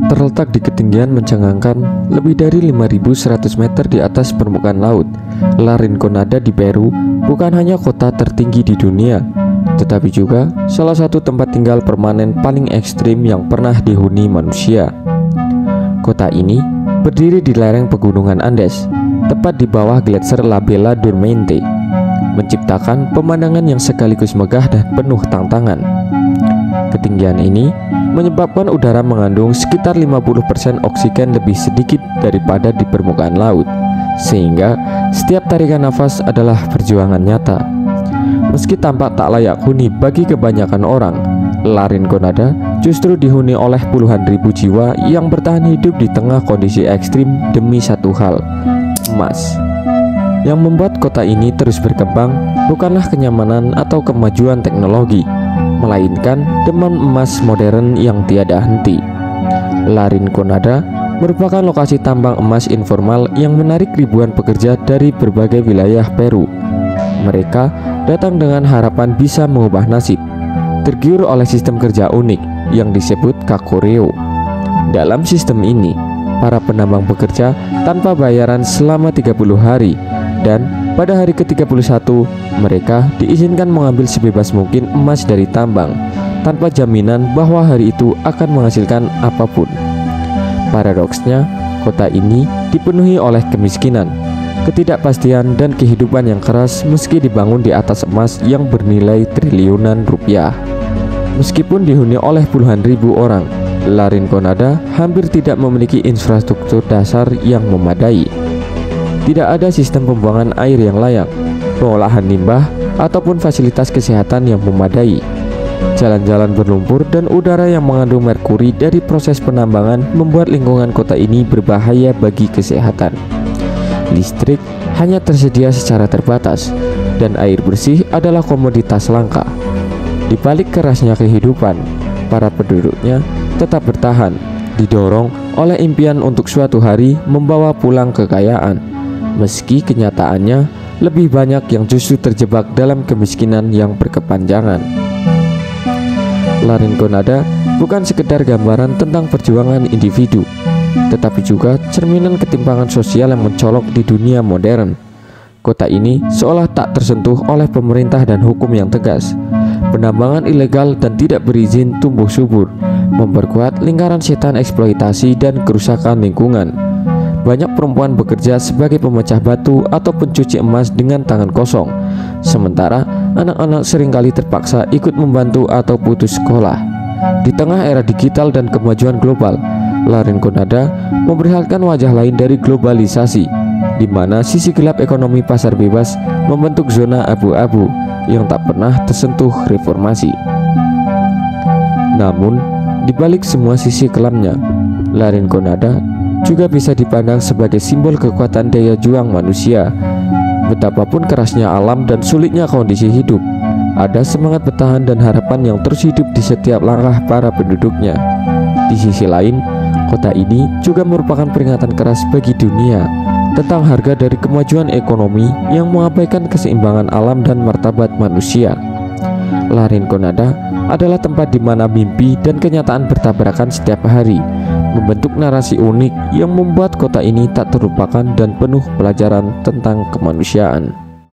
Terletak di ketinggian mencengangkan lebih dari 5.100 meter di atas permukaan laut, La Rinconada di Peru bukan hanya kota tertinggi di dunia, tetapi juga salah satu tempat tinggal permanen paling ekstrim yang pernah dihuni manusia. Kota ini berdiri di lereng pegunungan Andes, tepat di bawah gletser La Bella Durmiente, menciptakan pemandangan yang sekaligus megah dan penuh tantangan. Ketinggian ini menyebabkan udara mengandung sekitar 50% oksigen lebih sedikit daripada di permukaan laut, sehingga setiap tarikan nafas adalah perjuangan nyata. Meski tampak tak layak huni bagi kebanyakan orang, La Rinconada justru dihuni oleh puluhan ribu jiwa yang bertahan hidup di tengah kondisi ekstrim demi satu hal, emas. Yang membuat kota ini terus berkembang bukanlah kenyamanan atau kemajuan teknologi, melainkan demam emas modern yang tiada henti. La Rinconada merupakan lokasi tambang emas informal yang menarik ribuan pekerja dari berbagai wilayah Peru. Mereka datang dengan harapan bisa mengubah nasib, tergiur oleh sistem kerja unik yang disebut Cacoreo. Dalam sistem ini, para penambang bekerja tanpa bayaran selama 30 hari, dan pada hari ke-31 mereka diizinkan mengambil sebebas mungkin emas dari tambang tanpa jaminan bahwa hari itu akan menghasilkan apapun. Paradoksnya, kota ini dipenuhi oleh kemiskinan, ketidakpastian, dan kehidupan yang keras meski dibangun di atas emas yang bernilai triliunan rupiah. Meskipun dihuni oleh puluhan ribu orang, La Rinconada hampir tidak memiliki infrastruktur dasar yang memadai. Tidak ada sistem pembuangan air yang layak, pengolahan limbah, ataupun fasilitas kesehatan yang memadai. Jalan-jalan berlumpur dan udara yang mengandung merkuri dari proses penambangan membuat lingkungan kota ini berbahaya bagi kesehatan. Listrik hanya tersedia secara terbatas, dan air bersih adalah komoditas langka. Di balik kerasnya kehidupan, para penduduknya tetap bertahan, didorong oleh impian untuk suatu hari membawa pulang kekayaan. Meski kenyataannya lebih banyak yang justru terjebak dalam kemiskinan yang berkepanjangan. La Rinconada bukan sekedar gambaran tentang perjuangan individu, tetapi juga cerminan ketimpangan sosial yang mencolok di dunia modern. Kota ini seolah tak tersentuh oleh pemerintah dan hukum yang tegas. Penambangan ilegal dan tidak berizin tumbuh subur, memperkuat lingkaran setan eksploitasi dan kerusakan lingkungan. Banyak perempuan bekerja sebagai pemecah batu atau pencuci emas dengan tangan kosong, sementara anak-anak seringkali terpaksa ikut membantu atau putus sekolah. Di tengah era digital dan kemajuan global, La Rinconada memperlihatkan wajah lain dari globalisasi, di mana sisi gelap ekonomi pasar bebas membentuk zona abu-abu yang tak pernah tersentuh reformasi. Namun, di balik semua sisi kelamnya, La Rinconada juga bisa dipandang sebagai simbol kekuatan daya juang manusia. Betapapun kerasnya alam dan sulitnya kondisi hidup, ada semangat bertahan dan harapan yang terus hidup di setiap langkah para penduduknya. Di sisi lain, kota ini juga merupakan peringatan keras bagi dunia tentang harga dari kemajuan ekonomi yang mengabaikan keseimbangan alam dan martabat manusia. La Rinconada adalah tempat di mana mimpi dan kenyataan bertabrakan setiap hari, membentuk narasi unik yang membuat kota ini tak terlupakan dan penuh pelajaran tentang kemanusiaan.